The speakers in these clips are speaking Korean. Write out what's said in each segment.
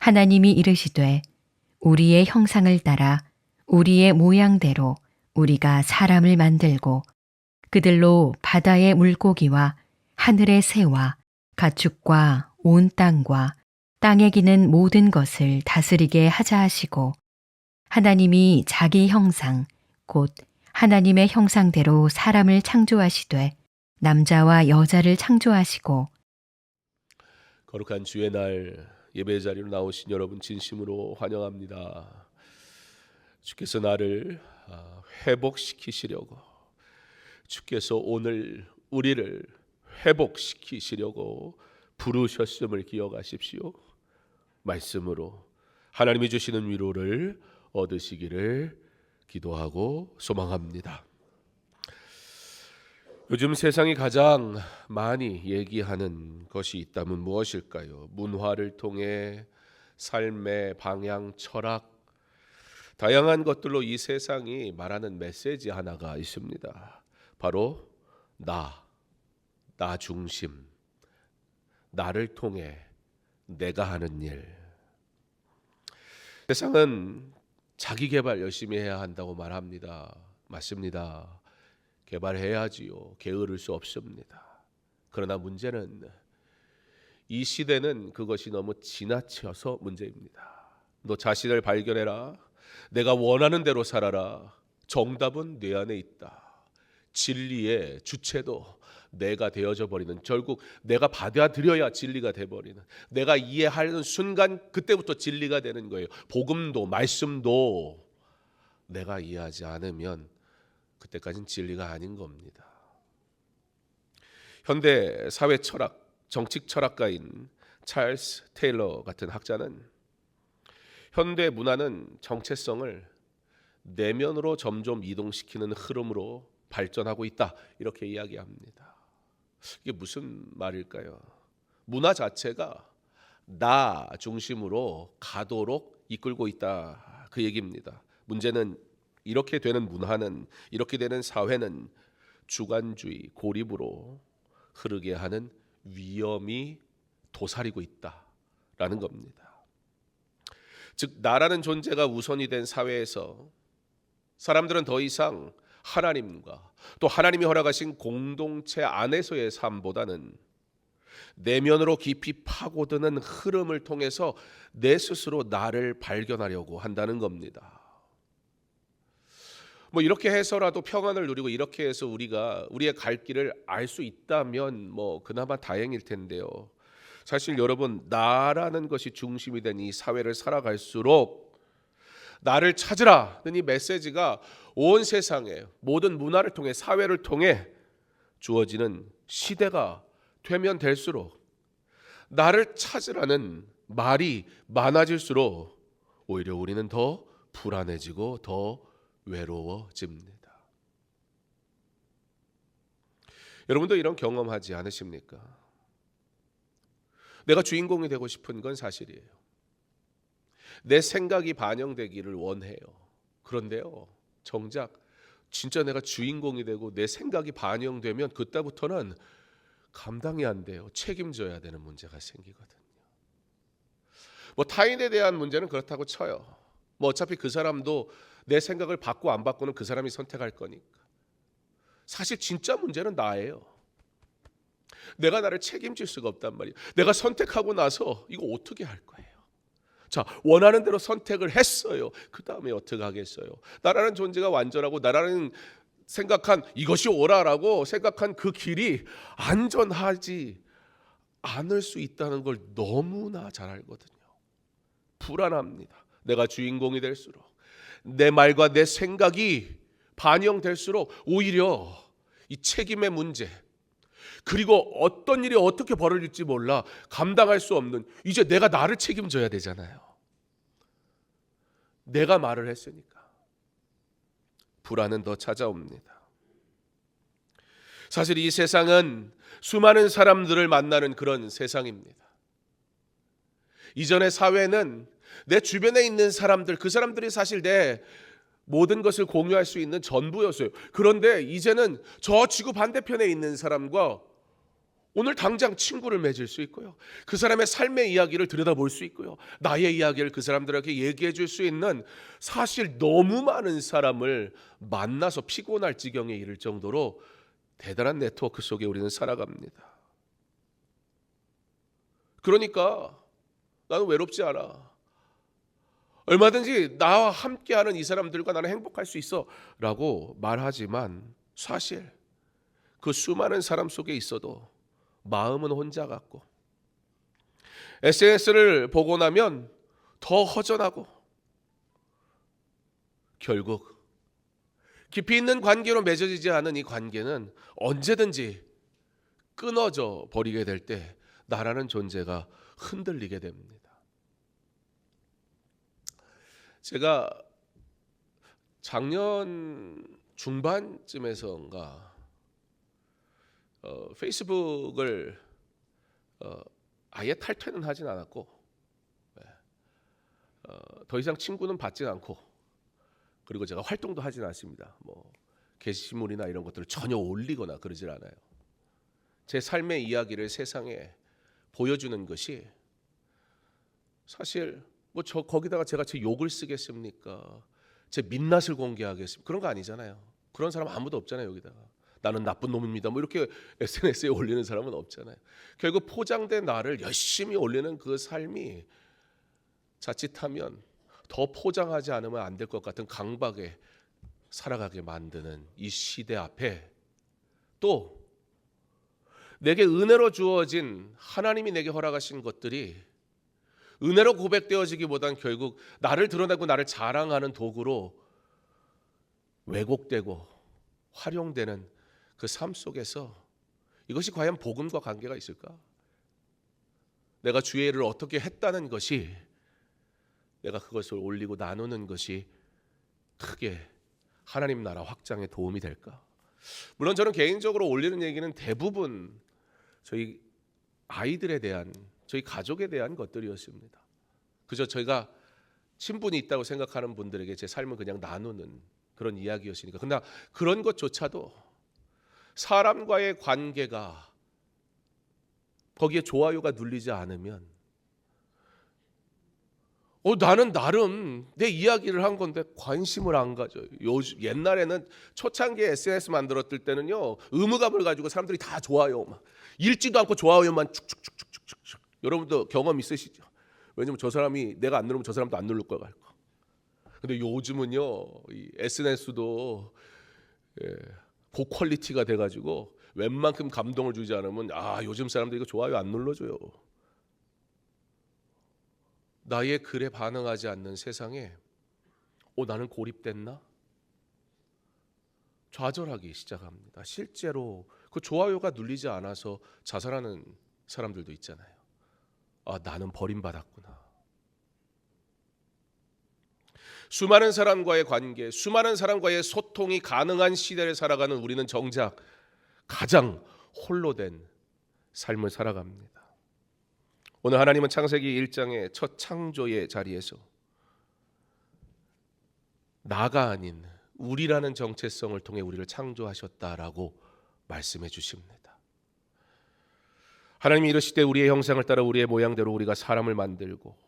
하나님이 이르시되 우리의 형상을 따라 우리의 모양대로 우리가 사람을 만들고 그들로 바다의 물고기와 하늘의 새와 가축과 온 땅과 땅에 기는 모든 것을 다스리게 하자 하시고 하나님이 자기 형상 곧 하나님의 형상대로 사람을 창조하시되 남자와 여자를 창조하시고 거룩한 주의 날 예배 자리로 나오신 여러분 진심으로 환영합니다. 주께서 나를 회복시키시려고, 주께서 오늘 우리를 회복시키시려고 부르셨음을 기억하십시오. 말씀으로 하나님이 주시는 위로를 얻으시기를 기도하고 소망합니다. 요즘 세상이 가장 많이 얘기하는 것이 있다면 무엇일까요? 문화를 통해 삶의 방향, 철학, 다양한 것들로 이 세상이 말하는 메시지 하나가 있습니다. 바로 나 중심, 나를 통해 내가 하는 일. 세상은 자기 개발 열심히 해야 한다고 말합니다. 맞습니다. 개발해야지요. 게으를 수 없습니다. 그러나 문제는 이 시대는 그것이 너무 지나쳐서 문제입니다. 너 자신을 발견해라. 내가 원하는 대로 살아라. 정답은 내 안에 있다. 진리의 주체도 내가 되어져 버리는, 결국 내가 받아들여야 진리가 돼버리는, 내가 이해하는 순간 그때부터 진리가 되는 거예요. 복음도 말씀도 내가 이해하지 않으면 그때까지는 진리가 아닌 겁니다. 현대 사회 철학, 정치 철학가인 찰스 테일러 같은 학자는 현대 문화는 정체성을 내면으로 점점 이동시키는 흐름으로 발전하고 있다, 이렇게 이야기합니다. 이게 무슨 말일까요? 문화 자체가 나 중심으로 가도록 이끌고 있다, 그 얘기입니다. 문제는 이렇게 되는 문화는, 이렇게 되는 사회는 주관주의, 고립으로 흐르게 하는 위험이 도사리고 있다라는 겁니다. 즉 나라는 존재가 우선이 된 사회에서 사람들은 더 이상 하나님과 또 하나님이 허락하신 공동체 안에서의 삶보다는 내면으로 깊이 파고드는 흐름을 통해서 내 스스로 나를 발견하려고 한다는 겁니다. 뭐 이렇게 해서라도 평안을 누리고 이렇게 해서 우리가 우리의 갈 길을 알 수 있다면 뭐 그나마 다행일 텐데요. 사실 여러분, 나라는 것이 중심이 된 이 사회를 살아갈수록 나를 찾으라는 이 메시지가 온 세상에 모든 문화를 통해, 사회를 통해 주어지는 시대가 되면 될수록 나를 찾으라는 말이 많아질수록 오히려 우리는 더 불안해지고 더 외로워집니다. 여러분도 이런 경험하지 않으십니까? 내가 주인공이 되고 싶은 건 사실이에요. 내 생각이 반영되기를 원해요. 그런데요, 정작 진짜 내가 주인공이 되고 내 생각이 반영되면 그때부터는 감당이 안 돼요. 책임져야 되는 문제가 생기거든요. 뭐 타인에 대한 문제는 그렇다고 쳐요. 뭐 어차피 그 사람도 내 생각을 바꾸고 안 바꾸는 그 사람이 선택할 거니까. 사실 진짜 문제는 나예요. 내가 나를 책임질 수가 없단 말이에요. 내가 선택하고 나서 이거 어떻게 할 거예요? 자, 원하는 대로 선택을 했어요. 그 다음에 어떻게 하겠어요? 나라는 존재가 완전하고 나라는 생각한 이것이 옳아라고 생각한 그 길이 안전하지 않을 수 있다는 걸 너무나 잘 알거든요. 불안합니다. 내가 주인공이 될수록, 내 말과 내 생각이 반영될수록 오히려 이 책임의 문제, 그리고 어떤 일이 어떻게 벌어질지 몰라 감당할 수 없는, 이제 내가 나를 책임져야 되잖아요. 내가 말을 했으니까 불안은 더 찾아옵니다. 사실 이 세상은 수많은 사람들을 만나는 그런 세상입니다. 이전의 사회는 내 주변에 있는 사람들, 그 사람들이 사실 내 모든 것을 공유할 수 있는 전부였어요. 그런데 이제는 저 지구 반대편에 있는 사람과 오늘 당장 친구를 맺을 수 있고요. 그 사람의 삶의 이야기를 들여다볼 수 있고요. 나의 이야기를 그 사람들에게 얘기해 줄 수 있는 사실 너무 많은 사람을 만나서 피곤할 지경에 이를 정도로 대단한 네트워크 속에 우리는 살아갑니다. 그러니까 나는 외롭지 않아. 얼마든지 나와 함께하는 이 사람들과 나는 행복할 수 있어 라고 말하지만 사실 그 수많은 사람 속에 있어도 마음은 혼자 같고 SNS를 보고 나면 더 허전하고 결국 깊이 있는 관계로 맺어지지 않은 이 관계는 언제든지 끊어져 버리게 될 때 나라는 존재가 흔들리게 됩니다. 제가 작년 중반쯤에서인가 페이스북을 아예 탈퇴는 하진 않았고 더 이상 친구는 받진 않고 그리고 제가 활동도 하진 않습니다. 뭐 게시물이나 이런 것들을 전혀 올리거나 그러질 않아요. 제 삶의 이야기를 세상에 보여주는 것이 사실 뭐 거기다가 제가 제 욕을 쓰겠습니까? 제 민낯을 공개하겠습니까? 그런 거 아니잖아요. 그런 사람 아무도 없잖아요. 여기다가 나는 나쁜 놈입니다. 뭐 이렇게 SNS에 올리는 사람은 없잖아요. 결국 포장된 나를 열심히 올리는 그 삶이 자칫하면 더 포장하지 않으면 안 될 것 같은 강박에 살아가게 만드는 이 시대 앞에 또 내게 은혜로 주어진 하나님이 내게 허락하신 것들이 은혜로 고백되어지기보단 결국 나를 드러내고 나를 자랑하는 도구로 왜곡되고 활용되는 그 삶 속에서 이것이 과연 복음과 관계가 있을까? 내가 주의 일을 어떻게 했다는 것이 내가 그것을 올리고 나누는 것이 크게 하나님 나라 확장에 도움이 될까? 물론 저는 개인적으로 올리는 얘기는 대부분 저희 아이들에 대한 저희 가족에 대한 것들이었습니다. 그저 저희가 친분이 있다고 생각하는 분들에게 제 삶을 그냥 나누는 그런 이야기였으니까. 그러나 그런 것조차도 사람과의 관계가 거기에 좋아요가 눌리지 않으면 나는 나름 내 이야기를 한 건데 관심을 안 가져요. 옛날에는 초창기에 SNS 만들었을 때는요, 의무감을 가지고 사람들이 다 좋아요 막 읽지도 않고 좋아요만 축축축축축축. 여러분도 경험 있으시죠? 왜냐면 저 사람이 내가 안 누르면 저 사람도 안 누를 거 같고. 근데 요즘은요, 이 SNS도 고퀄리티가 돼가지고 웬만큼 감동을 주지 않으면 요즘 사람들이 이거 좋아요 안 눌러줘요. 나의 글에 반응하지 않는 세상에 나는 고립됐나? 좌절하기 시작합니다. 실제로 그 좋아요가 눌리지 않아서 자살하는 사람들도 있잖아요. 나는 버림받았구나. 수많은 사람과의 관계, 수많은 사람과의 소통이 가능한 시대를 살아가는 우리는 정작 가장 홀로 된 삶을 살아갑니다. 오늘 하나님은 창세기 1장의 첫 창조의 자리에서 나가 아닌 우리라는 정체성을 통해 우리를 창조하셨다라고 말씀해 주십니다. 하나님이 이르시되 우리의 형상을 따라 우리의 모양대로 우리가 사람을 만들고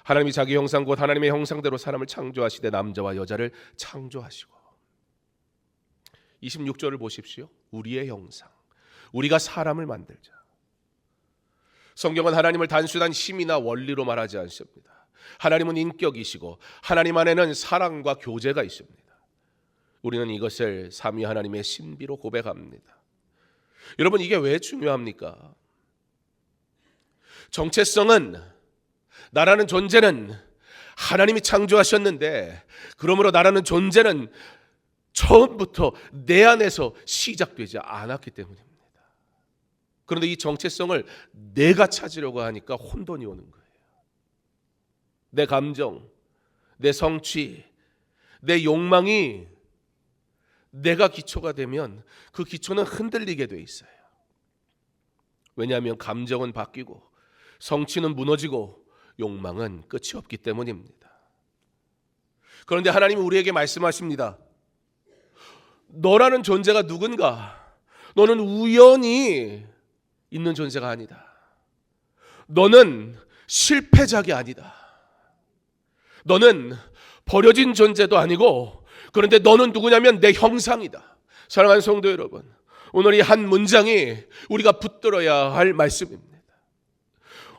하나님이 자기 형상 곧 하나님의 형상대로 사람을 창조하시되 남자와 여자를 창조하시고 26절을 보십시오. 우리의 형상, 우리가 사람을 만들자. 성경은 하나님을 단순한 힘이나 원리로 말하지 않습니다. 하나님은 인격이시고 하나님 안에는 사랑과 교제가 있습니다. 우리는 이것을 삼위 하나님의 신비로 고백합니다. 여러분, 이게 왜 중요합니까? 정체성은, 나라는 존재는 하나님이 창조하셨는데, 그러므로 나라는 존재는 처음부터 내 안에서 시작되지 않았기 때문입니다. 그런데 이 정체성을 내가 찾으려고 하니까 혼돈이 오는 거예요. 내 감정, 내 성취, 내 욕망이 내가 기초가 되면 그 기초는 흔들리게 돼 있어요. 왜냐하면 감정은 바뀌고 성취는 무너지고 욕망은 끝이 없기 때문입니다. 그런데 하나님은 우리에게 말씀하십니다. 너라는 존재가 누군가? 너는 우연히 있는 존재가 아니다. 너는 실패작이 아니다. 너는 버려진 존재도 아니고, 그런데 너는 누구냐면 내 형상이다. 사랑하는 성도 여러분, 오늘 이 한 문장이 우리가 붙들어야 할 말씀입니다.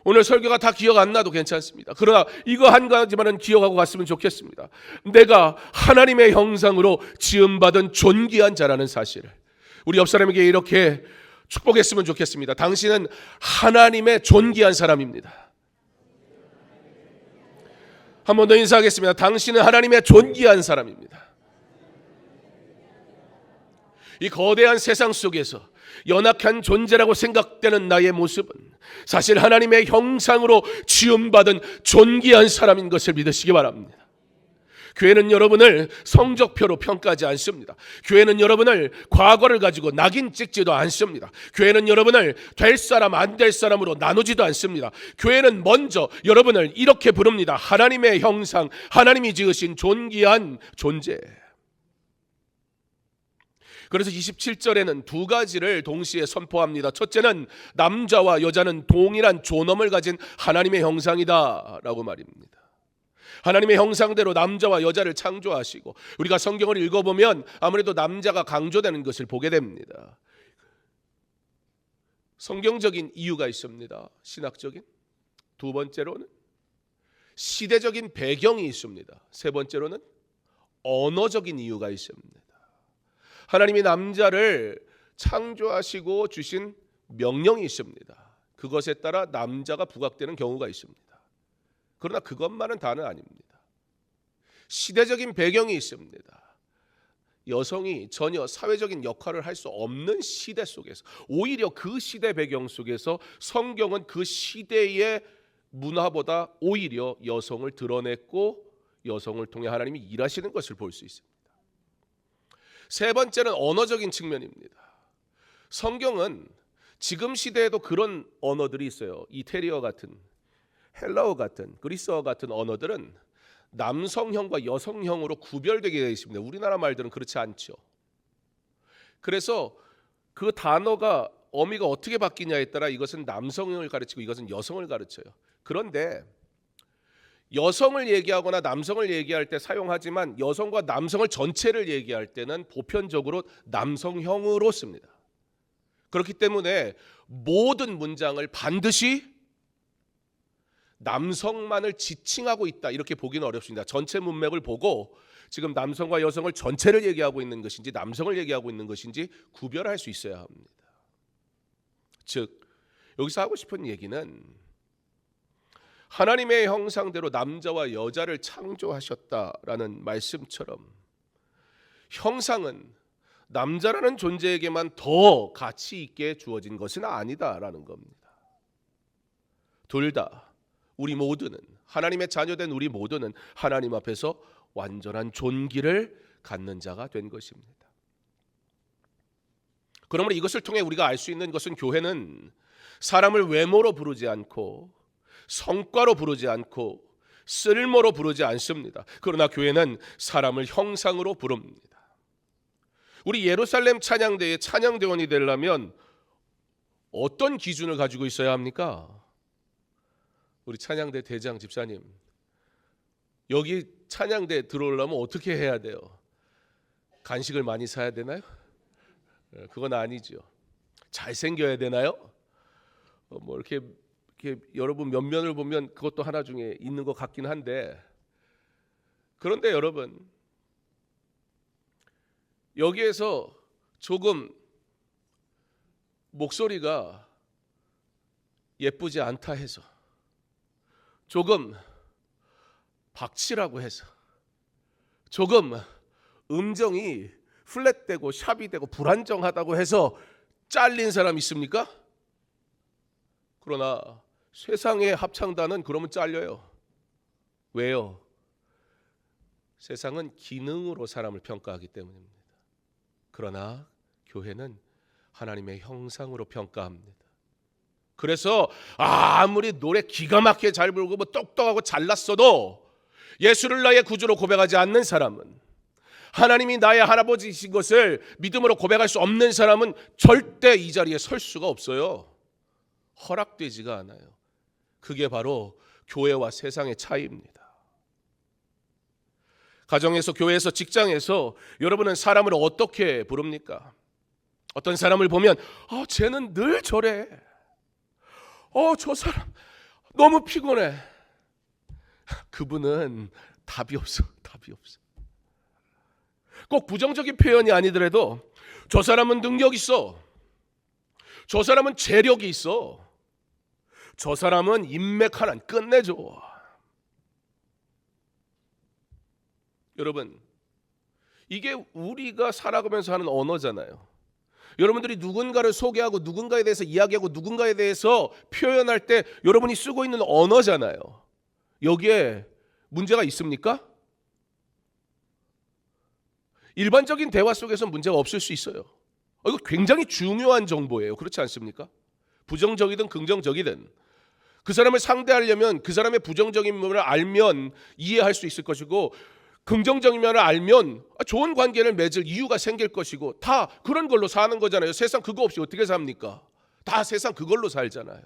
오늘 설교가 다 기억 안 나도 괜찮습니다. 그러나 이거 한 가지만은 기억하고 갔으면 좋겠습니다. 내가 하나님의 형상으로 지음받은 존귀한 자라는 사실을 우리 옆 사람에게 이렇게 축복했으면 좋겠습니다. 당신은 하나님의 존귀한 사람입니다. 한 번 더 인사하겠습니다. 당신은 하나님의 존귀한 사람입니다. 이 거대한 세상 속에서 연약한 존재라고 생각되는 나의 모습은 사실 하나님의 형상으로 지음받은 존귀한 사람인 것을 믿으시기 바랍니다. 교회는 여러분을 성적표로 평가하지 않습니다. 교회는 여러분을 과거를 가지고 낙인 찍지도 않습니다. 교회는 여러분을 될 사람 안 될 사람으로 나누지도 않습니다. 교회는 먼저 여러분을 이렇게 부릅니다. 하나님의 형상, 하나님이 지으신 존귀한 존재. 그래서 27절에는 두 가지를 동시에 선포합니다. 첫째는 남자와 여자는 동일한 존엄을 가진 하나님의 형상이다 라고 말입니다. 하나님의 형상대로 남자와 여자를 창조하시고, 우리가 성경을 읽어보면 아무래도 남자가 강조되는 것을 보게 됩니다. 성경적인 이유가 있습니다. 신학적인. 두 번째로는 시대적인 배경이 있습니다. 세 번째로는 언어적인 이유가 있습니다. 하나님이 남자를 창조하시고 주신 명령이 있습니다. 그것에 따라 남자가 부각되는 경우가 있습니다. 그러나 그것만은 다는 아닙니다. 시대적인 배경이 있습니다. 여성이 전혀 사회적인 역할을 할 수 없는 시대 속에서, 오히려 그 시대 배경 속에서 성경은 그 시대의 문화보다 오히려 여성을 드러냈고 여성을 통해 하나님이 일하시는 것을 볼 수 있습니다. 세 번째는 언어적인 측면입니다. 성경은 지금 시대에도 그런 언어들이 있어요. 이태리어 같은, 헬라어 같은, 그리스어 같은 언어들은 남성형과 여성형으로 구별되게 되어 있습니다. 우리나라 말들은 그렇지 않죠. 그래서 그 단어가 어미가 어떻게 바뀌냐에 따라 이것은 남성을 가르치고 이것은 여성을 가르쳐요. 그런데 여성을 얘기하거나 남성을 얘기할 때 사용하지만 여성과 남성을 전체를 얘기할 때는 보편적으로 남성형으로 씁니다. 그렇기 때문에 모든 문장을 반드시 남성만을 지칭하고 있다 이렇게 보기는 어렵습니다. 전체 문맥을 보고 지금 남성과 여성을 전체를 얘기하고 있는 것인지 남성을 얘기하고 있는 것인지 구별할 수 있어야 합니다. 즉 여기서 하고 싶은 얘기는 하나님의 형상대로 남자와 여자를 창조하셨다라는 말씀처럼 형상은 남자라는 존재에게만 더 가치 있게 주어진 것은 아니다라는 겁니다. 둘 다 우리 모두는, 하나님의 자녀된 우리 모두는 하나님 앞에서 완전한 존귀를 갖는 자가 된 것입니다. 그러므로 이것을 통해 우리가 알 수 있는 것은 교회는 사람을 외모로 부르지 않고 성과로 부르지 않고 쓸모로 부르지 않습니다. 그러나 교회는 사람을 형상으로 부릅니다. 우리 예루살렘 찬양대의 찬양대원이 되려면 어떤 기준을 가지고 있어야 합니까? 우리 찬양대 대장 집사님, 여기 찬양대 들어오려면 어떻게 해야 돼요? 간식을 많이 사야 되나요? 그건 아니죠. 잘생겨야 되나요? 뭐 이렇게 여러분 면면을 보면 그것도 하나 중에 있는 것 같긴 한데, 그런데 여러분 여기에서 조금 목소리가 예쁘지 않다 해서, 조금 박치라고 해서, 조금 음정이 플랫되고 샵이 되고 불안정하다고 해서 잘린 사람 있습니까? 그러나 세상의 합창단은 그러면 잘려요. 왜요? 세상은 기능으로 사람을 평가하기 때문입니다. 그러나 교회는 하나님의 형상으로 평가합니다. 그래서 아무리 노래 기가 막히게 잘 부르고 뭐 똑똑하고 잘났어도 예수를 나의 구주로 고백하지 않는 사람은, 하나님이 나의 할아버지이신 것을 믿음으로 고백할 수 없는 사람은 절대 이 자리에 설 수가 없어요. 허락되지가 않아요. 그게 바로 교회와 세상의 차이입니다. 가정에서, 교회에서, 직장에서 여러분은 사람을 어떻게 부릅니까? 어떤 사람을 보면 쟤는 늘 저래. 저 사람 너무 피곤해. 그분은 답이 없어. 꼭 부정적인 표현이 아니더라도 저 사람은 능력 있어. 저 사람은 재력이 있어. 저 사람은 인맥 하나는 끝내줘. 여러분, 이게 우리가 살아가면서 하는 언어잖아요. 여러분들이 누군가를 소개하고 누군가에 대해서 이야기하고 누군가에 대해서 표현할 때 여러분이 쓰고 있는 언어잖아요. 여기에 문제가 있습니까? 일반적인 대화 속에서 문제가 없을 수 있어요. 이거 굉장히 중요한 정보예요. 그렇지 않습니까? 부정적이든 긍정적이든 그 사람을 상대하려면 그 사람의 부정적인 면을 알면 이해할 수 있을 것이고, 긍정적인 면을 알면 좋은 관계를 맺을 이유가 생길 것이고, 다 그런 걸로 사는 거잖아요. 세상 그거 없이 어떻게 삽니까? 다 세상 그걸로 살잖아요.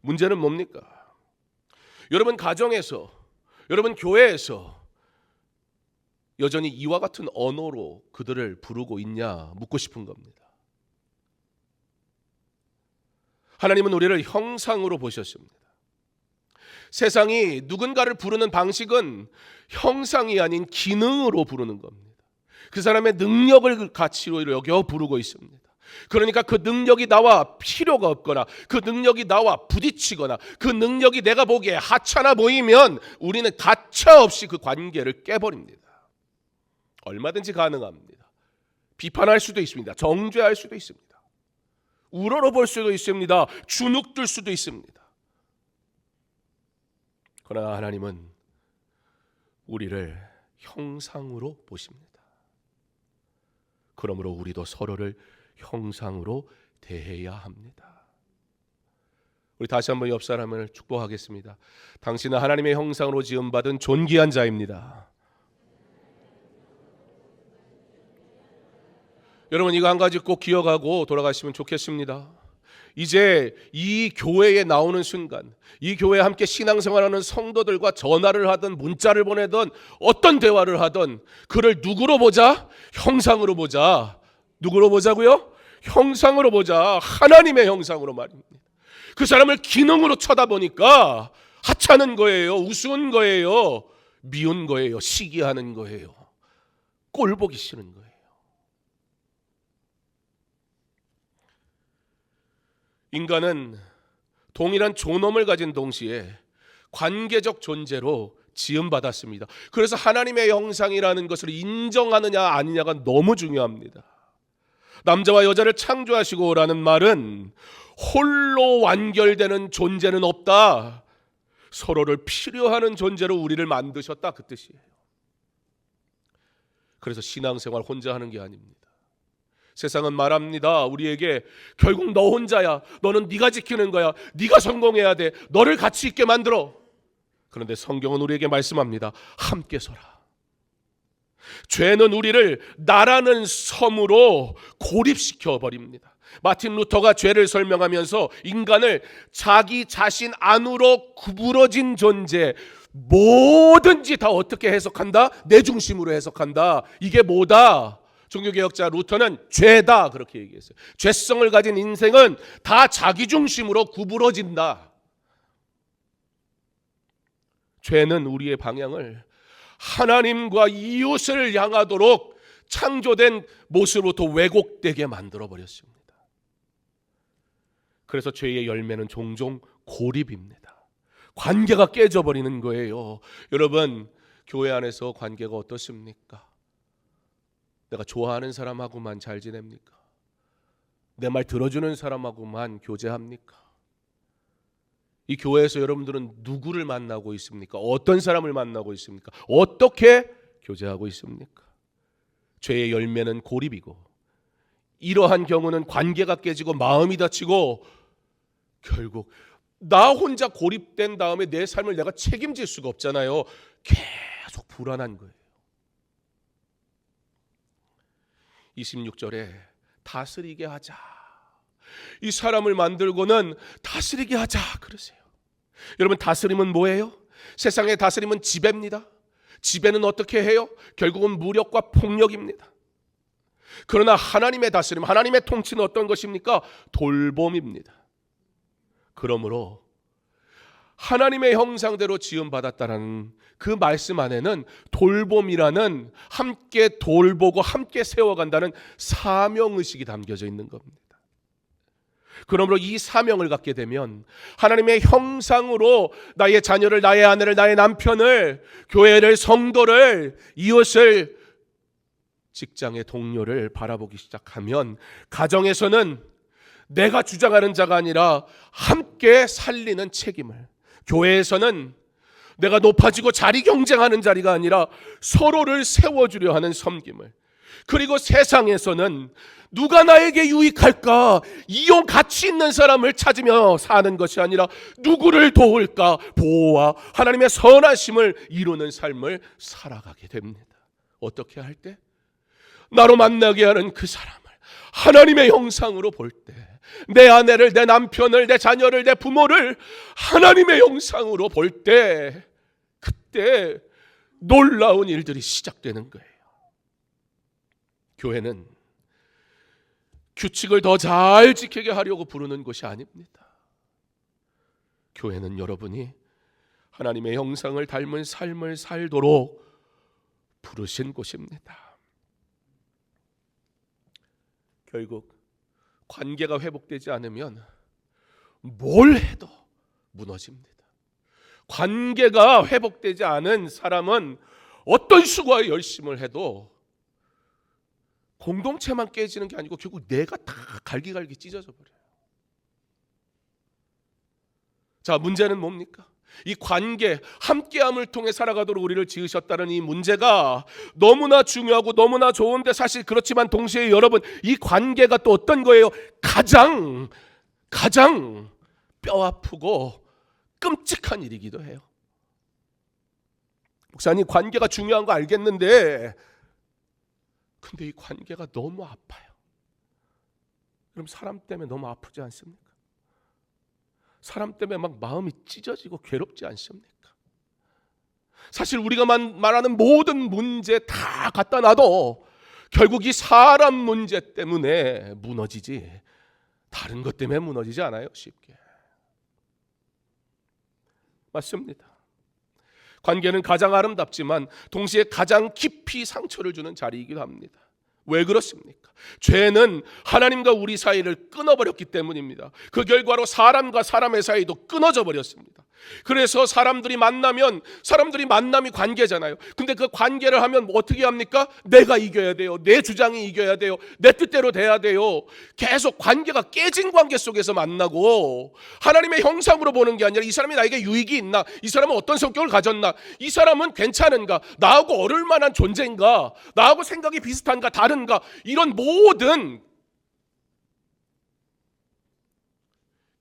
문제는 뭡니까? 여러분 가정에서, 여러분 교회에서 여전히 이와 같은 언어로 그들을 부르고 있냐 묻고 싶은 겁니다. 하나님은 우리를 형상으로 보셨습니다. 세상이 누군가를 부르는 방식은 형상이 아닌 기능으로 부르는 겁니다. 그 사람의 능력을 가치로 여겨 부르고 있습니다. 그러니까 그 능력이 나와 필요가 없거나 그 능력이 나와 부딪히거나 그 능력이 내가 보기에 하찮아 보이면 우리는 가차없이 그 관계를 깨버립니다. 얼마든지 가능합니다. 비판할 수도 있습니다. 정죄할 수도 있습니다. 우러러볼 수도 있습니다. 주눅들 수도 있습니다. 그러나 하나님은 우리를 형상으로 보십니다. 그러므로 우리도 서로를 형상으로 대해야 합니다. 우리 다시 한번 옆 사람을 축복하겠습니다. 당신은 하나님의 형상으로 지음받은 존귀한 자입니다. 여러분 이거 한 가지 꼭 기억하고 돌아가시면 좋겠습니다. 이제 이 교회에 나오는 순간, 이 교회에 함께 신앙생활하는 성도들과 전화를 하든 문자를 보내든 어떤 대화를 하든 그를 누구로 보자? 형상으로 보자. 누구로 보자고요? 형상으로 보자. 하나님의 형상으로 말입니다. 그 사람을 기능으로 쳐다보니까 하찮은 거예요. 우스운 거예요. 미운 거예요. 시기하는 거예요. 꼴 보기 싫은 거예요. 인간은 동일한 존엄을 가진 동시에 관계적 존재로 지음받았습니다. 그래서 하나님의 형상이라는 것을 인정하느냐 아니냐가 너무 중요합니다. 남자와 여자를 창조하시고라는 말은 홀로 완결되는 존재는 없다. 서로를 필요하는 존재로 우리를 만드셨다, 그 뜻이에요. 그래서 신앙생활 혼자 하는 게 아닙니다. 세상은 말합니다. 우리에게 결국 너 혼자야. 너는 네가 지키는 거야. 네가 성공해야 돼. 너를 가치 있게 만들어. 그런데 성경은 우리에게 말씀합니다. 함께 서라. 죄는 우리를 나라는 섬으로 고립시켜 버립니다. 마틴 루터가 죄를 설명하면서 인간을 자기 자신 안으로 구부러진 존재, 뭐든지 다 어떻게 해석한다? 내 중심으로 해석한다. 이게 뭐다? 종교개혁자 루터는 죄다 그렇게 얘기했어요. 죄성을 가진 인생은 다 자기 중심으로 구부러진다. 죄는 우리의 방향을 하나님과 이웃을 향하도록 창조된 모습으로부터 왜곡되게 만들어버렸습니다. 그래서 죄의 열매는 종종 고립입니다. 관계가 깨져버리는 거예요. 여러분, 교회 안에서 관계가 어떻습니까? 내가 좋아하는 사람하고만 잘 지냅니까? 내 말 들어주는 사람하고만 교제합니까? 이 교회에서 여러분들은 누구를 만나고 있습니까? 어떤 사람을 만나고 있습니까? 어떻게 교제하고 있습니까? 죄의 열매는 고립이고, 이러한 경우는 관계가 깨지고 마음이 다치고 결국 나 혼자 고립된 다음에 내 삶을 내가 책임질 수가 없잖아요. 계속 불안한 거예요. 26절에 다스리게 하자. 이 사람을 만들고는 다스리게 하자 그러세요. 여러분, 다스림은 뭐예요? 세상의 다스림은 지배입니다. 지배는 어떻게 해요? 결국은 무력과 폭력입니다. 그러나 하나님의 다스림, 하나님의 통치는 어떤 것입니까? 돌봄입니다. 그러므로 하나님의 형상대로 지음받았다라는 그 말씀 안에는 돌봄이라는, 함께 돌보고 함께 세워간다는 사명의식이 담겨져 있는 겁니다. 그러므로 이 사명을 갖게 되면 하나님의 형상으로 나의 자녀를, 나의 아내를, 나의 남편을, 교회를, 성도를, 이웃을, 직장의 동료를 바라보기 시작하면 가정에서는 내가 주장하는 자가 아니라 함께 살리는 책임을, 교회에서는 내가 높아지고 자리 경쟁하는 자리가 아니라 서로를 세워주려 하는 섬김을, 그리고 세상에서는 누가 나에게 유익할까, 이용 가치 있는 사람을 찾으며 사는 것이 아니라 누구를 도울까, 보호와 하나님의 선하심을 이루는 삶을 살아가게 됩니다. 어떻게 할 때? 나로 만나게 하는 그 사람을 하나님의 형상으로 볼 때, 내 아내를, 내 남편을, 내 자녀를, 내 부모를 하나님의 형상으로 볼 때, 그때 놀라운 일들이 시작되는 거예요. 교회는 규칙을 더 잘 지키게 하려고 부르는 것이 아닙니다. 교회는 여러분이 하나님의 형상을 닮은 삶을 살도록 부르신 곳입니다. 결국 관계가 회복되지 않으면 뭘 해도 무너집니다. 관계가 회복되지 않은 사람은 어떤 수고와 열심을 해도 공동체만 깨지는 게 아니고 결국 내가 다 갈기갈기 찢어져 버려요. 자, 문제는 뭡니까? 이 관계, 함께함을 통해 살아가도록 우리를 지으셨다는 이 문제가 너무나 중요하고 너무나 좋은데, 사실 그렇지만 동시에 여러분, 이 관계가 또 어떤 거예요? 가장 뼈 아프고 끔찍한 일이기도 해요. 목사님, 관계가 중요한 거 알겠는데 근데 이 관계가 너무 아파요. 그럼 사람 때문에 너무 아프지 않습니까? 사람 때문에 막 마음이 찢어지고 괴롭지 않습니까? 사실 우리가 말하는 모든 문제 다 갖다 놔도 결국 이 사람 문제 때문에 무너지지, 다른 것 때문에 무너지지 않아요, 쉽게. 맞습니다. 관계는 가장 아름답지만 동시에 가장 깊이 상처를 주는 자리이기도 합니다. 왜 그렇습니까? 죄는 하나님과 우리 사이를 끊어버렸기 때문입니다. 그 결과로 사람과 사람의 사이도 끊어져 버렸습니다. 그래서 사람들이 만남이 관계잖아요. 근데 그 관계를 하면 어떻게 합니까? 내가 이겨야 돼요. 내 주장이 이겨야 돼요. 내 뜻대로 돼야 돼요. 계속 관계가 깨진 관계 속에서 만나고, 하나님의 형상으로 보는 게 아니라 이 사람이 나에게 유익이 있나? 이 사람은 어떤 성격을 가졌나? 이 사람은 괜찮은가? 나하고 어울릴 만한 존재인가? 나하고 생각이 비슷한가? 다른가? 이런 모든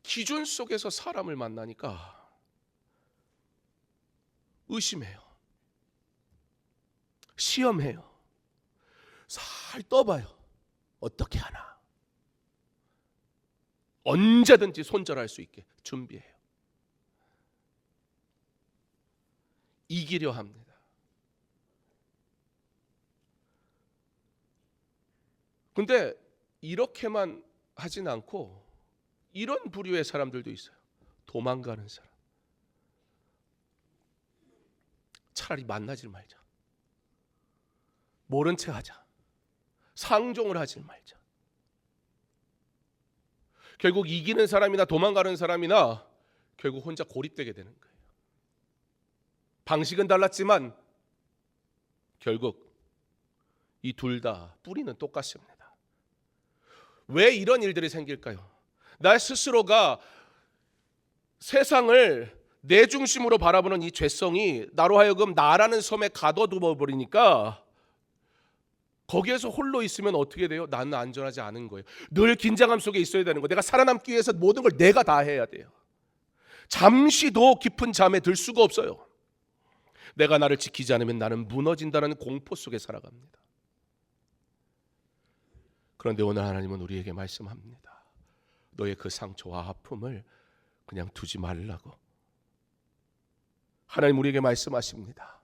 기준 속에서 사람을 만나니까 의심해요. 시험해요. 살 떠봐요. 어떻게 하나. 언제든지 손절할 수 있게 준비해요. 이기려 합니다. 근데 이렇게만 하진 않고 이런 부류의 사람들도 있어요. 도망가는 사람. 차라리 만나질 말자. 모른 채 하자. 상종을 하지 말자. 결국 이기는 사람이나 도망가는 사람이나 결국 혼자 고립되게 되는 거예요. 방식은 달랐지만 결국 이 둘 다 뿌리는 똑같습니다. 왜 이런 일들이 생길까요? 나 스스로가 세상을 내 중심으로 바라보는 이 죄성이 나로 하여금 나라는 섬에 가둬두어 버리니까 거기에서 홀로 있으면 어떻게 돼요? 나는 안전하지 않은 거예요. 늘 긴장감 속에 있어야 되는 거예요. 내가 살아남기 위해서 모든 걸 내가 다 해야 돼요. 잠시도 깊은 잠에 들 수가 없어요. 내가 나를 지키지 않으면 나는 무너진다는 공포 속에 살아갑니다. 그런데 오늘 하나님은 우리에게 말씀합니다. 너의 그 상처와 아픔을 그냥 두지 말라고. 하나님 우리에게 말씀하십니다.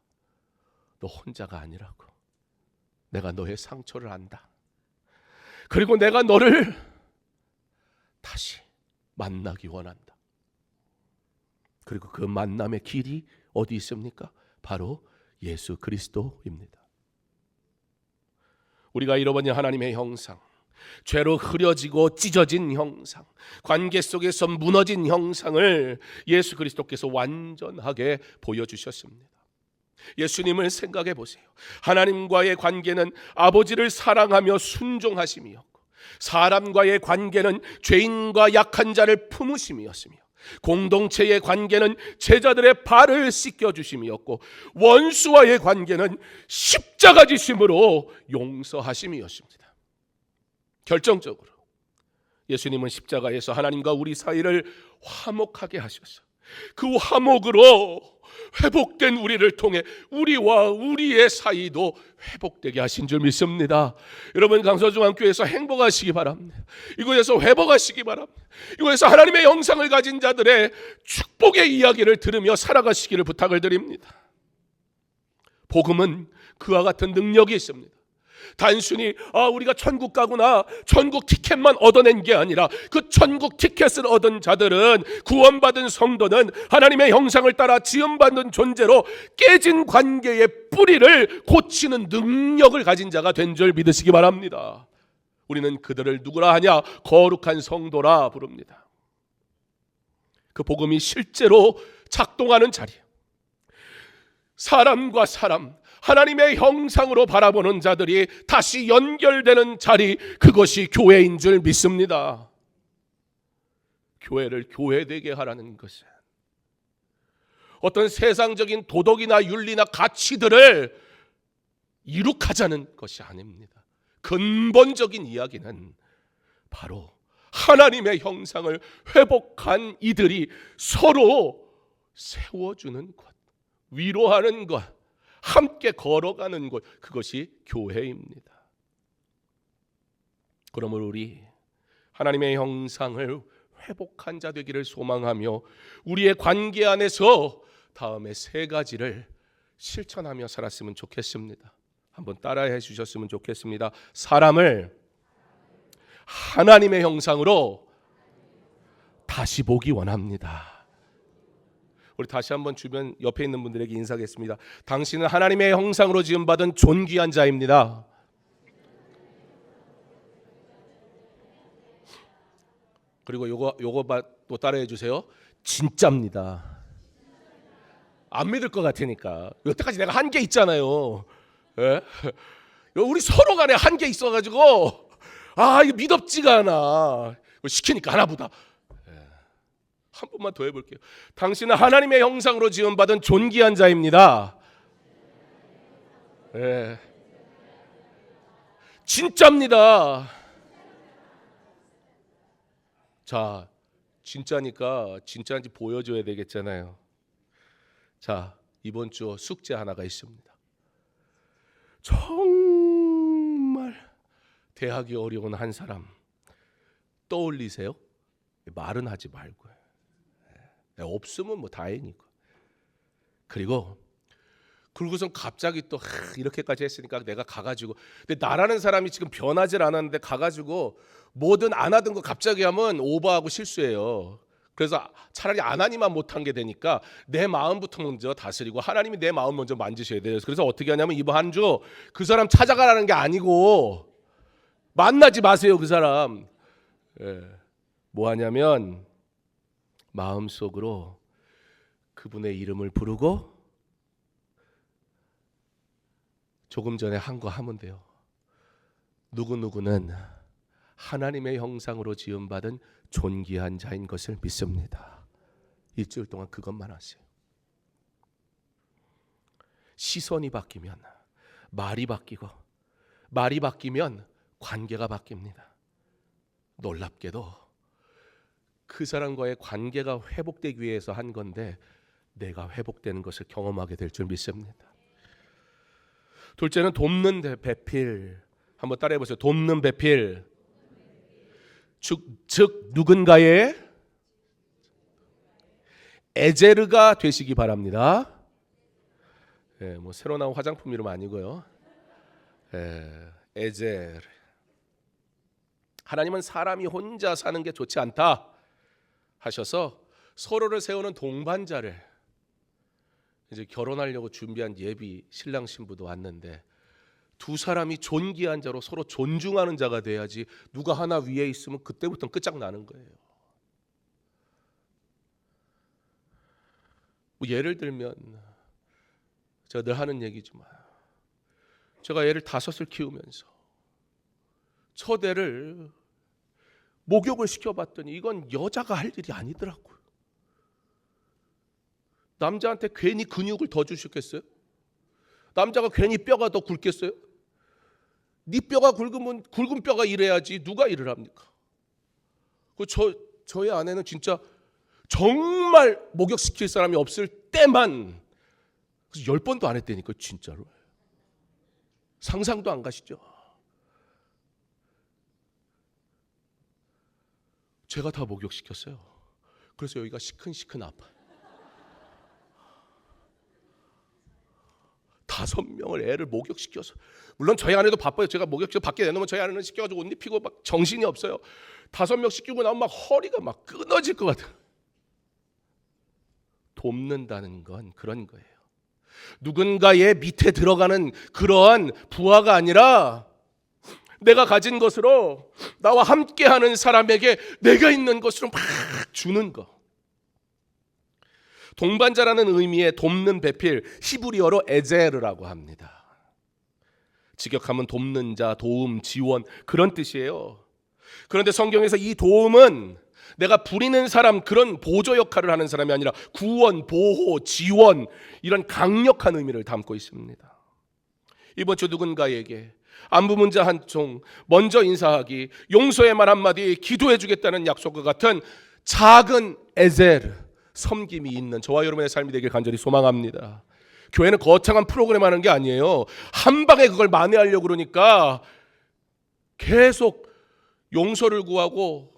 너 혼자가 아니라고. 내가 너의 상처를 안다. 그리고 내가 너를 다시 만나기 원한다. 그리고 그 만남의 길이 어디 있습니까? 바로 예수 그리스도입니다. 우리가 잃어버린 하나님의 형상, 죄로 흐려지고 찢어진 형상, 관계 속에서 무너진 형상을 예수 그리스도께서 완전하게 보여주셨습니다. 예수님을 생각해 보세요. 하나님과의 관계는 아버지를 사랑하며 순종하심이었고, 사람과의 관계는 죄인과 약한 자를 품으심이었으며, 공동체의 관계는 제자들의 발을 씻겨주심이었고, 원수와의 관계는 십자가 지심으로 용서하심이었습니다. 결정적으로 예수님은 십자가에서 하나님과 우리 사이를 화목하게 하셔서 그 화목으로 회복된 우리를 통해 우리와 우리의 사이도 회복되게 하신 줄 믿습니다. 여러분, 강서중앙교회에서 행복하시기 바랍니다. 이곳에서 회복하시기 바랍니다. 이곳에서 하나님의 형상을 가진 자들의 축복의 이야기를 들으며 살아가시기를 부탁을 드립니다. 복음은 그와 같은 능력이 있습니다. 단순히 우리가 천국 가구나, 천국 티켓만 얻어낸 게 아니라 그 천국 티켓을 얻은 자들은, 구원받은 성도는 하나님의 형상을 따라 지음받는 존재로 깨진 관계의 뿌리를 고치는 능력을 가진 자가 된 줄 믿으시기 바랍니다. 우리는 그들을 누구라 하냐? 거룩한 성도라 부릅니다. 그 복음이 실제로 작동하는 자리예요. 사람과 사람, 하나님의 형상으로 바라보는 자들이 다시 연결되는 자리, 그것이 교회인 줄 믿습니다. 교회를 교회되게 하라는 것은 어떤 세상적인 도덕이나 윤리나 가치들을 이룩하자는 것이 아닙니다. 근본적인 이야기는 바로 하나님의 형상을 회복한 이들이 서로 세워주는 것, 위로하는 것, 함께 걸어가는 것, 그것이 교회입니다. 그러므로 우리 하나님의 형상을 회복한 자 되기를 소망하며 우리의 관계 안에서 다음에 세 가지를 실천하며 살았으면 좋겠습니다. 한번 따라해 주셨으면 좋겠습니다. 사람을 하나님의 형상으로 다시 보기 원합니다. 우리 다시 한번 주변 옆에 있는 분들에게 인사하겠습니다. 당신은 하나님의 형상으로 지음받은 존귀한 자입니다. 그리고 요거 또 따라해 주세요. 진짜입니다. 안 믿을 것 같으니까. 여태까지 내가 한 게 있잖아요. 예? 우리 서로 간에 한 게 있어가지고 이거 믿업지가 않아. 시키니까 하나보다. 한 번만 더 해볼게요. 당신은 하나님의 형상으로 지음받은 존귀한 자입니다. 예. 진짜입니다. 자, 진짜니까 진짜인지 보여줘야 되겠잖아요. 자, 이번 주 숙제 하나가 있습니다. 정말 대하기 어려운 한 사람 떠올리세요. 말은 하지 말고요. 없으면 뭐 다행이고. 그리고선 갑자기 또 이렇게까지 했으니까 내가 가가지고, 근데 나라는 사람이 지금 변하질 않았는데 가가지고 뭐든 안 하던 거 갑자기 하면 오버하고 실수해요. 그래서 차라리 안 하니만 못한 게 되니까 내 마음부터 먼저 다스리고 하나님이 내 마음 먼저 만지셔야 돼요. 그래서 어떻게 하냐면 이번 한 주 그 사람 찾아가라는 게 아니고 만나지 마세요. 그 사람. 뭐 하냐면 마음속으로 그분의 이름을 부르고 조금 전에 한 거 하면 돼요. 누구누구는 하나님의 형상으로 지음받은 존귀한 자인 것을 믿습니다. 일주일 동안 그것만 하세요. 시선이 바뀌면 말이 바뀌고, 말이 바뀌면 관계가 바뀝니다. 놀랍게도 그 사람과의 관계가 회복되기 위해서 한 건데 내가 회복되는 것을 경험하게 될 줄 믿습니다. 둘째는 돕는 배필. 한번 따라해 보세요. 돕는 배필. 즉 누군가의 에제르가 되시기 바랍니다. 뭐 새로 나온 화장품 이름 아니고요. 에제르. 하나님은 사람이 혼자 사는 게 좋지 않다 하셔서 서로를 세우는 동반자를 이제 결혼하려고 준비한 예비 신랑 신부도 왔는데 두 사람이 존귀한 자로 서로 존중하는 자가 돼야지 누가 하나 위에 있으면 그때부터는 끝장나는 거예요. 뭐 예를 들면 제가 늘 하는 얘기지만 제가 애를 5을 키우면서 첫 애를 목욕을 시켜봤더니 이건 여자가 할 일이 아니더라고요. 남자한테 괜히 근육을 더 주셨겠어요? 남자가 괜히 뼈가 더 굵겠어요? 네 뼈가 굵으면 굵은 뼈가 일해야지 누가 일을 합니까? 저희 아내는 진짜 정말 목욕시킬 사람이 없을 때만 10번도 안 했다니까요. 진짜로. 상상도 안 가시죠? 제가 다 목욕시켰어요. 그래서 여기가 시큰시큰 아파요. 5명을 애를 목욕시켜서, 물론 저희 아내도 바빠요. 제가 목욕시켜 밖에 내놓으면 저희 아내는 시켜가지고 옷 입히고 막 정신이 없어요. 5명 시키고 나면 막 허리가 막 끊어질 것 같아요. 돕는다는 건 그런 거예요. 누군가의 밑에 들어가는 그러한 부하가 아니라 내가 가진 것으로 나와 함께하는 사람에게 내가 있는 것으로 막 주는 거. 동반자라는 의미의 돕는 배필, 히브리어로 에제르라고 합니다. 직역하면 돕는 자, 도움, 지원 그런 뜻이에요. 그런데 성경에서 이 도움은 내가 부리는 사람, 그런 보조 역할을 하는 사람이 아니라 구원, 보호, 지원, 이런 강력한 의미를 담고 있습니다. 이번 주 누군가에게 안부 문자 한 총, 먼저 인사하기, 용서의 말 한마디, 기도해 주겠다는 약속과 같은 작은 에제르, 섬김이 있는 저와 여러분의 삶이 되길 간절히 소망합니다. 교회는 거창한 프로그램 하는 게 아니에요. 한 방에 그걸 만회하려고 그러니까 계속 용서를 구하고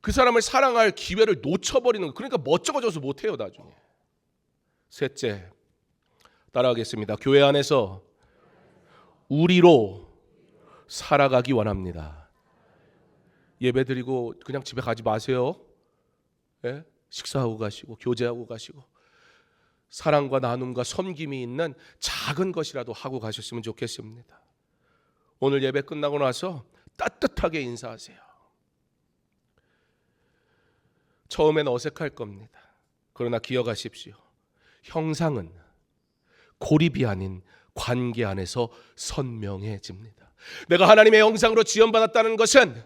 그 사람을 사랑할 기회를 놓쳐버리는, 그러니까 멋쩍어져서 못해요 나중에. 셋째, 따라하겠습니다. 교회 안에서 우리로 살아가기 원합니다. 예배드리고 그냥 집에 가지 마세요. 예? 식사하고 가시고 교제하고 가시고 사랑과 나눔과 섬김이 있는 작은 것이라도 하고 가셨으면 좋겠습니다. 오늘 예배 끝나고 나서 따뜻하게 인사하세요. 처음엔 어색할 겁니다. 그러나 기억하십시오. 형상은 고립이 아닌 관계 안에서 선명해집니다. 내가 하나님의 형상으로 지원받았다는 것은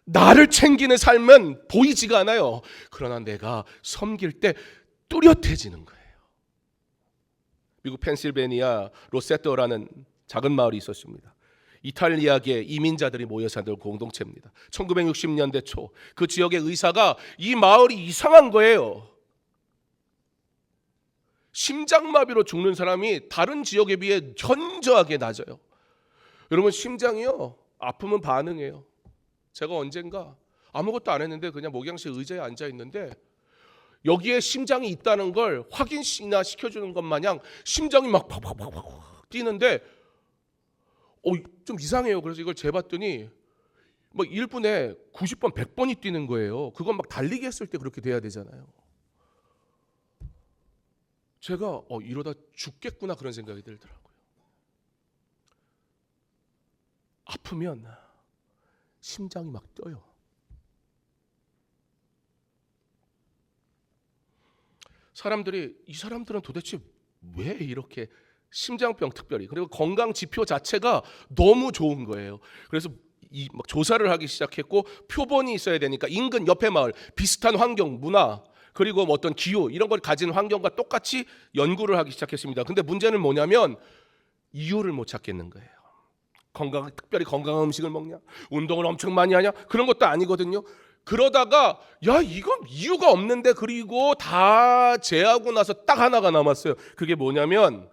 나를 챙기는 삶은 보이지가 않아요. 그러나 내가 섬길 때 뚜렷해지는 거예요. 미국 펜실베니아 로세토라는 작은 마을이 있었습니다. 이탈리아계 이민자들이 모여 사는 공동체입니다. 1960년대 초 그 지역의 의사가 이 마을이 이상한 거예요. 심장마비로 죽는 사람이 다른 지역에 비해 현저하게 낮아요. 여러분, 심장이요, 아프면 반응해요. 제가 언젠가 아무것도 안 했는데 그냥 목양실 의자에 앉아 있는데 여기에 심장이 있다는 걸 확인이나 시켜주는 것 마냥 심장이 막 팍팍팍팍 뛰는데 좀 이상해요. 그래서 이걸 재봤더니 막 1분에 90번, 100번이 뛰는 거예요. 그건 막 달리기 했을 때 그렇게 돼야 되잖아요. 제가 이러다 죽겠구나 그런 생각이 들더라고요. 아프면 심장이 막 뛰어요. 이 사람들은 도대체 왜 이렇게 심장병, 특별히 그리고 건강 지표 자체가 너무 좋은 거예요. 그래서 막 조사를 하기 시작했고, 표본이 있어야 되니까 인근 옆에 마을 비슷한 환경, 문화, 그리고 어떤 기후 이런 걸 가진 환경과 똑같이 연구를 하기 시작했습니다. 근데 문제는 뭐냐면 이유를 못 찾겠는 거예요. 특별히 건강한 음식을 먹냐, 운동을 엄청 많이 하냐, 그런 것도 아니거든요. 그러다가 이건 이유가 없는데, 그리고 다 제하고 나서 딱 하나가 남았어요. 그게 뭐냐면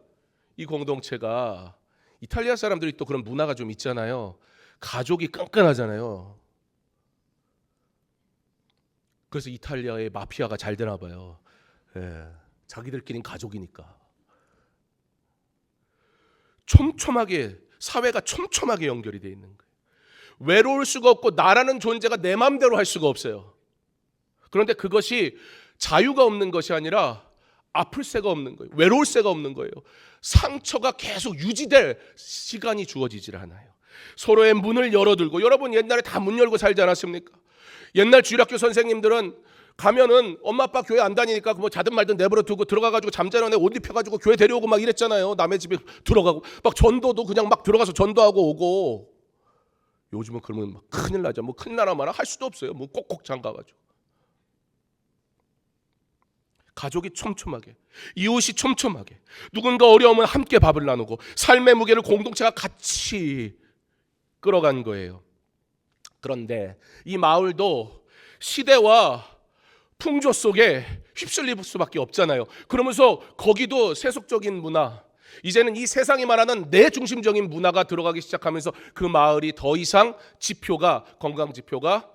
이 공동체가, 이탈리아 사람들이 또 그런 문화가 좀 있잖아요. 가족이 끈끈하잖아요. 그래서 이탈리아의 마피아가 잘 되나 봐요. 예, 자기들끼리는 가족이니까. 촘촘하게, 사회가 촘촘하게 연결이 돼 있는 거예요. 외로울 수가 없고 나라는 존재가 내 마음대로 할 수가 없어요. 그런데 그것이 자유가 없는 것이 아니라 아플 새가 없는 거예요. 외로울 새가 없는 거예요. 상처가 계속 유지될 시간이 주어지질 않아요. 서로의 문을 열어들고, 여러분 옛날에 다 문 열고 살지 않았습니까? 옛날 주일학교 선생님들은 가면은 엄마 아빠 교회 안 다니니까 뭐 자든 말든 내버려 두고 들어가가지고 잠자는 애 옷 입혀가지고 교회 데려오고 막 이랬잖아요. 남의 집에 들어가고 막 전도도 그냥 막 들어가서 전도하고 오고. 요즘은 그러면 막 큰일 나죠. 뭐 큰일 나나 마나 할 수도 없어요. 뭐 꼭꼭 잠가가지고. 가족이 촘촘하게, 이웃이 촘촘하게, 누군가 어려우면 함께 밥을 나누고 삶의 무게를 공동체가 같이 끌어간 거예요. 그런데 이 마을도 시대와 풍조 속에 휩쓸릴 수밖에 없잖아요. 그러면서 거기도 세속적인 문화, 이제는 이 세상이 말하는 내 중심적인 문화가 들어가기 시작하면서 그 마을이 더 이상 지표가, 건강 지표가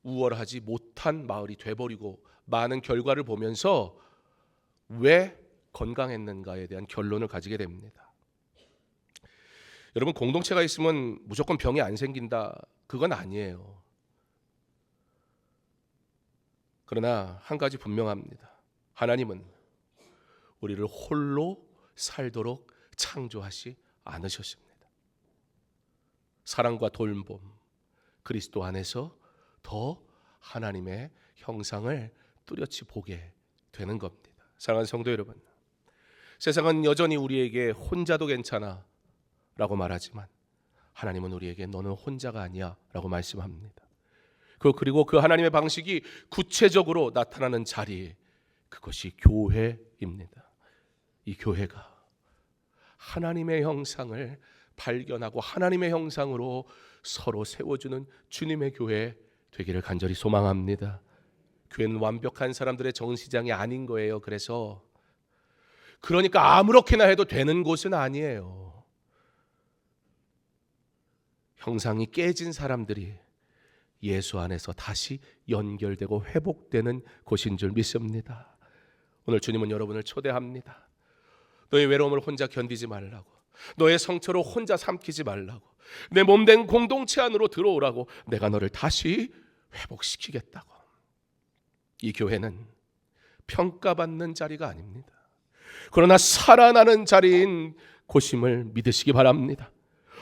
우월하지 못한 마을이 돼버리고 많은 결과를 보면서 왜 건강했는가에 대한 결론을 가지게 됩니다. 여러분, 공동체가 있으면 무조건 병이 안 생긴다, 그건 아니에요. 그러나 한 가지 분명합니다. 하나님은 우리를 홀로 살도록 창조하지 않으셨습니다. 사랑과 돌봄, 그리스도 안에서 더 하나님의 형상을 뚜렷이 보게 되는 겁니다. 사랑하는 성도 여러분, 세상은 여전히 우리에게 혼자도 괜찮아 라고 말하지만 하나님은 우리에게 너는 혼자가 아니야 라고 말씀합니다. 그리고 그 하나님의 방식이 구체적으로 나타나는 자리, 그것이 교회입니다. 이 교회가 하나님의 형상을 발견하고 하나님의 형상으로 서로 세워주는 주님의 교회 되기를 간절히 소망합니다. 교회는 완벽한 사람들의 정시장이 아닌 거예요. 그러니까 아무렇게나 해도 되는 곳은 아니에요. 형상이 깨진 사람들이 예수 안에서 다시 연결되고 회복되는 곳인 줄 믿습니다. 오늘 주님은 여러분을 초대합니다. 너의 외로움을 혼자 견디지 말라고, 너의 상처를 혼자 삼키지 말라고, 내 몸된 공동체 안으로 들어오라고, 내가 너를 다시 회복시키겠다고. 이 교회는 평가받는 자리가 아닙니다. 그러나 살아나는 자리인 곳임을 믿으시기 바랍니다.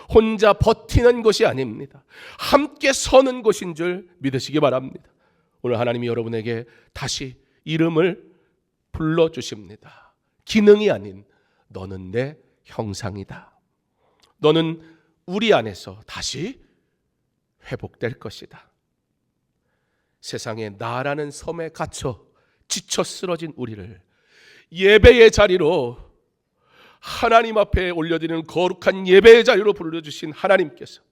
혼자 버티는 것이 아닙니다. 함께 서는 곳인 줄 믿으시기 바랍니다. 오늘 하나님이 여러분에게 다시 이름을 불러주십니다. 기능이 아닌 너는 내 형상이다. 너는 우리 안에서 다시 회복될 것이다. 세상에 나라는 섬에 갇혀 지쳐 쓰러진 우리를 예배의 자리로, 하나님 앞에 올려드리는 거룩한 예배의 자리로 불러주신 하나님께서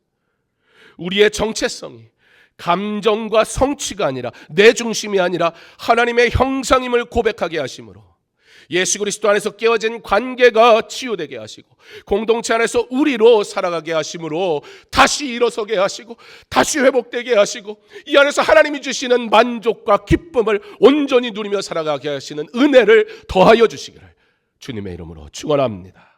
우리의 정체성이 감정과 성취가 아니라, 내 중심이 아니라 하나님의 형상임을 고백하게 하심으로 예수 그리스도 안에서 깨어진 관계가 치유되게 하시고 공동체 안에서 우리로 살아가게 하심으로 다시 일어서게 하시고 다시 회복되게 하시고 이 안에서 하나님이 주시는 만족과 기쁨을 온전히 누리며 살아가게 하시는 은혜를 더하여 주시기를 주님의 이름으로 축원합니다.